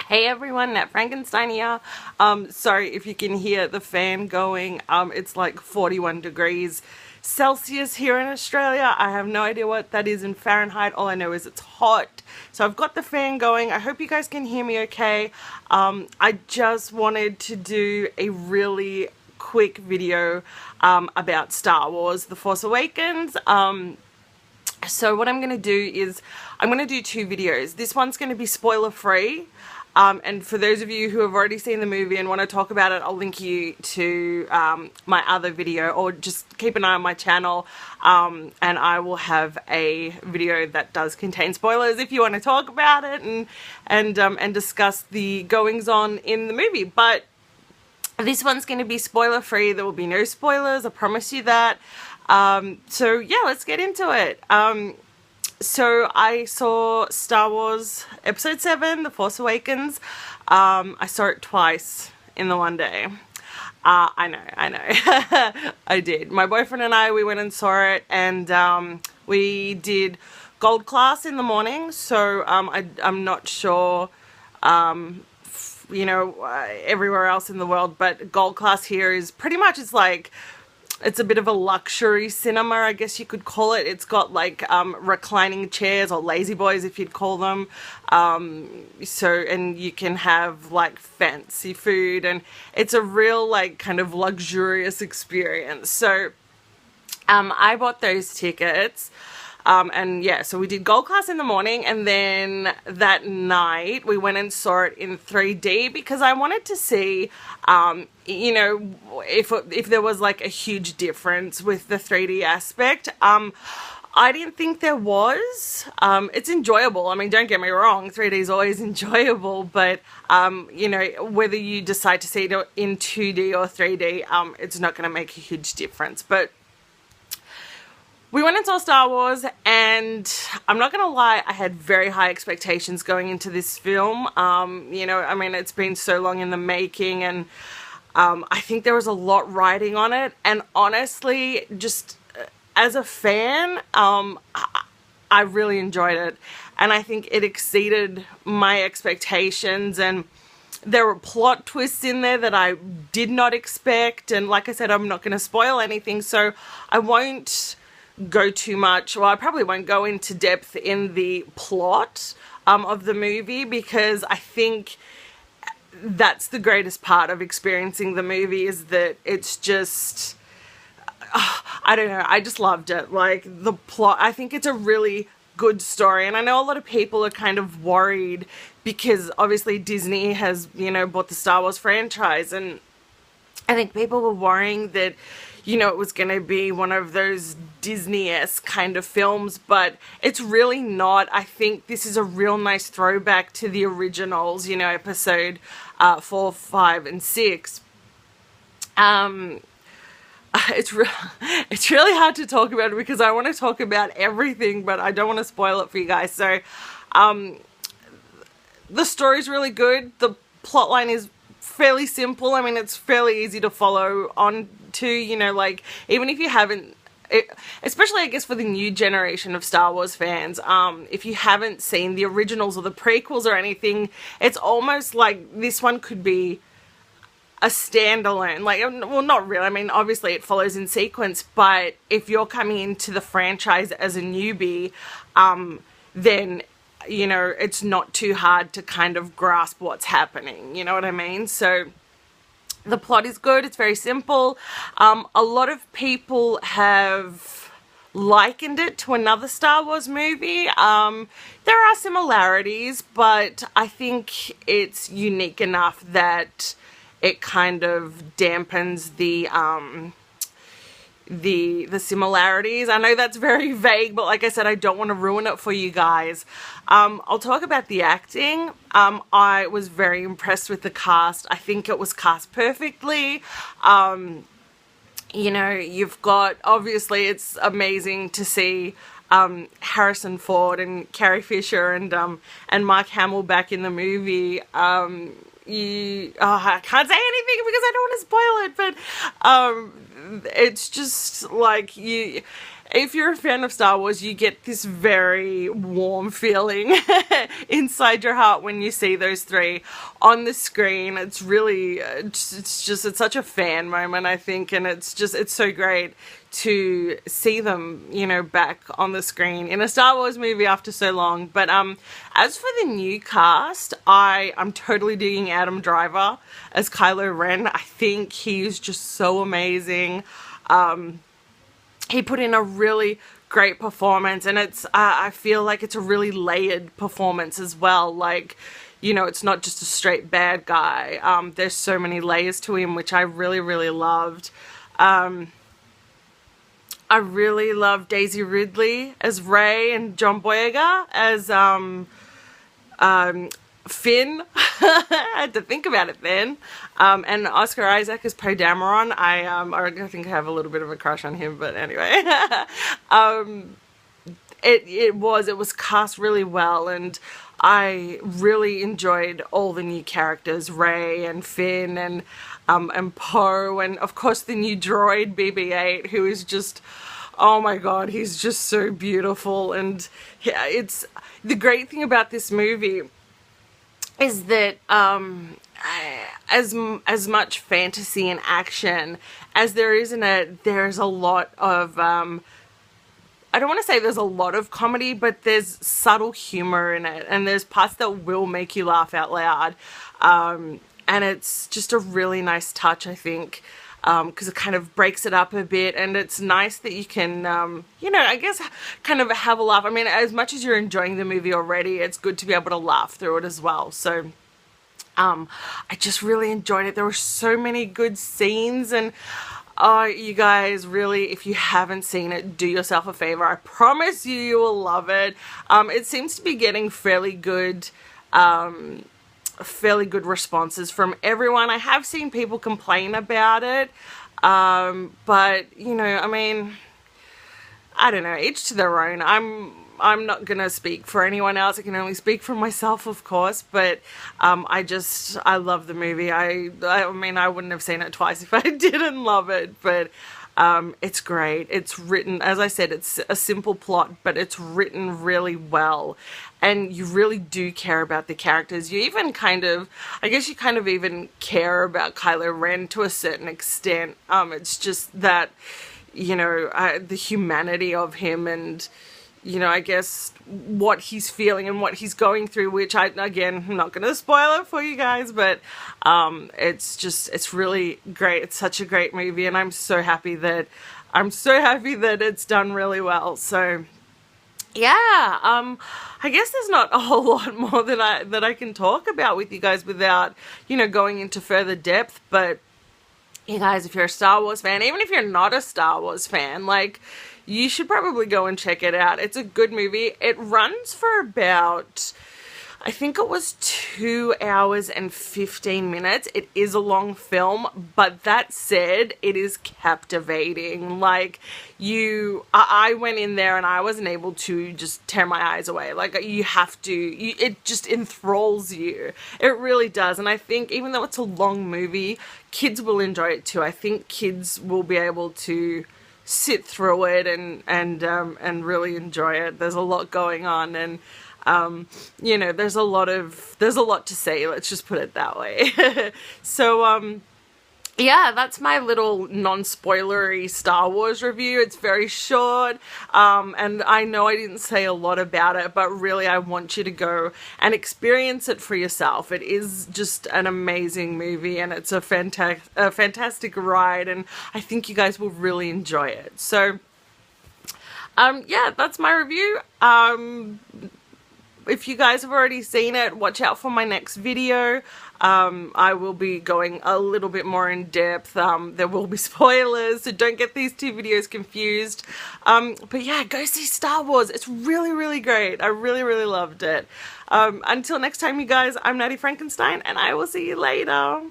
Hey everyone, Nat Frankenstein here. Sorry if you can hear the fan going. It's like 41 degrees Celsius here in Australia. I have no idea what that is in Fahrenheit. All I know is it's hot. So I've got the fan going. I hope you guys can hear me okay. I just wanted to do a really quick video about Star Wars: The Force Awakens. So what I'm going to do is I'm going to do two videos. This one's going to be spoiler free. And for those of you who have already seen the movie and want to talk about it, I'll link you to my other video, or just keep an eye on my channel, and I will have a video that does contain spoilers if you want to talk about it and discuss the goings on in the movie. But this one's going to be spoiler free. There will be no spoilers, I promise you that. So yeah, let's get into it. So I saw Star Wars Episode 7, The Force Awakens. I saw it twice in the one day. I know. I did. My boyfriend and I, we went and saw it, and we did gold class in the morning. So I'm not sure, you know, everywhere else in the world, but gold class here is pretty much, it's a bit of a luxury cinema, I guess you could call it. It's got like reclining chairs, or lazy boys if you'd call them. And you can have like fancy food, and it's a real like kind of luxurious experience. So I bought those tickets. And yeah, so we did gold class in the morning, and then that night we went and saw it in 3D because I wanted to see, you know, if there was like a huge difference with the 3D aspect. I didn't think there was. It's enjoyable. I mean, don't get me wrong, 3D is always enjoyable, but, you know, whether you decide to see it in 2D or 3D, it's not going to make a huge difference. But we went and saw Star Wars, and I'm not going to lie, I had very high expectations going into this film. You know, I mean, it's been so long in the making, and I think there was a lot riding on it. And honestly, just as a fan, I really enjoyed it. And I think it exceeded my expectations, and there were plot twists in there that I did not expect. And like I said, I'm not going to spoil anything, so I won't go too much. Well, I probably won't go into depth in the plot of the movie, because I think that's the greatest part of experiencing the movie, is that it's just, I don't know, I just loved it. Like, the plot, I think it's a really good story, and I know a lot of people are kind of worried because obviously Disney has, you know, bought the Star Wars franchise, and I think people were worrying that, you know, it was going to be one of those Disney-esque kind of films, but it's really not. I think this is a real nice throwback to the originals, you know, episode 4, 5, and 6. It's really hard to talk about it because I want to talk about everything, but I don't want to spoil it for you guys. So, the story's really good. The plotline is fairly simple. I mean, it's fairly easy to follow on to, you know, like, even if you haven't, especially I guess for the new generation of Star Wars fans, if you haven't seen the originals or the prequels or anything, it's almost like this one could be a standalone. Like, well, not really. I mean, obviously it follows in sequence, but if you're coming into the franchise as a newbie, then, you know, it's not too hard to kind of grasp what's happening. You know what I mean? So the plot is good. It's very simple. A lot of people have likened it to another Star Wars movie. There are similarities, but I think it's unique enough that it kind of dampens the similarities. I know that's very vague, but like I said, I don't want to ruin it for you guys. I'll talk about the acting. I was very impressed with the cast. I think it was cast perfectly. You know, you've got, obviously it's amazing to see Harrison Ford and Carrie Fisher and Mark Hamill back in the movie. I can't say anything because I don't want to spoil it, but it's just like if you're a fan of Star Wars, you get this very warm feeling inside your heart when you see those three on the screen. It's really, it's such a fan moment, I think, and it's so great to see them, you know, back on the screen in a Star Wars movie after so long. But as for the new cast, I'm totally digging Adam Driver as Kylo Ren. I think he's just so amazing. He put in a really great performance, and I feel like it's a really layered performance as well. Like, you know, it's not just a straight bad guy. There's so many layers to him, which I really, really loved. I really love Daisy Ridley as Rey and John Boyega as Finn. I had to think about it then. And Oscar Isaac as Poe Dameron. I think I have a little bit of a crush on him, but anyway. It was cast really well, and I really enjoyed all the new characters, Rey and Finn and Poe, and of course the new droid BB-8, who is just, oh my god, he's just so beautiful. And it's the great thing about this movie is that as much fantasy and action as there is in it, there's a lot of I don't want to say there's a lot of comedy, but there's subtle humor in it, and there's parts that will make you laugh out loud, and it's just a really nice touch, I think, because it kind of breaks it up a bit, and it's nice that you can, you know, I guess kind of have a laugh. I mean, as much as you're enjoying the movie already, it's good to be able to laugh through it as well. So I just really enjoyed it. There were so many good scenes, and oh, you guys, really, if you haven't seen it, do yourself a favor. I promise you will love it. It seems to be getting fairly good responses from everyone. I have seen people complain about it, but, you know, I mean, I don't know, each to their own. I'm not gonna speak for anyone else. I can only speak for myself, of course, but I love the movie. I mean, I wouldn't have seen it twice if I didn't love it, but it's great. It's written, as I said, it's a simple plot, but it's written really well, and you really do care about the characters. You even kind of, I guess you kind of even care about Kylo Ren to a certain extent. It's just that, you know, the humanity of him, and, you know, I guess what he's feeling and what he's going through, which I'm not going to spoil it for you guys, but it's really great. It's such a great movie, and I'm so happy that it's done really well. So yeah, I guess there's not a whole lot more that I can talk about with you guys without, you know, going into further depth. But you guys, if you're a Star Wars fan, even if you're not a Star Wars fan, like, you should probably go and check it out. It's a good movie. It runs for about, I think it was 2 hours and 15 minutes. It is a long film, but that said, it is captivating. Like, I went in there and I wasn't able to just tear my eyes away. Like, you have to, it just enthralls you. It really does. And I think even though it's a long movie, kids will enjoy it too. I think kids will be able to sit through it and really enjoy it. There's a lot going on, and you know, there's a lot to say, let's just put it that way. So yeah, that's my little non-spoilery Star Wars review. It's very short, and I know I didn't say a lot about it, but really I want you to go and experience it for yourself. It is just an amazing movie, and it's a fantastic ride, and I think you guys will really enjoy it. So yeah, that's my review. If you guys have already seen it, watch out for my next video. I will be going a little bit more in depth. There will be spoilers, so don't get these two videos confused. But yeah, go see Star Wars. It's really, really great. I really, really loved it. Until next time, you guys, I'm Nattie Frankenstein, and I will see you later.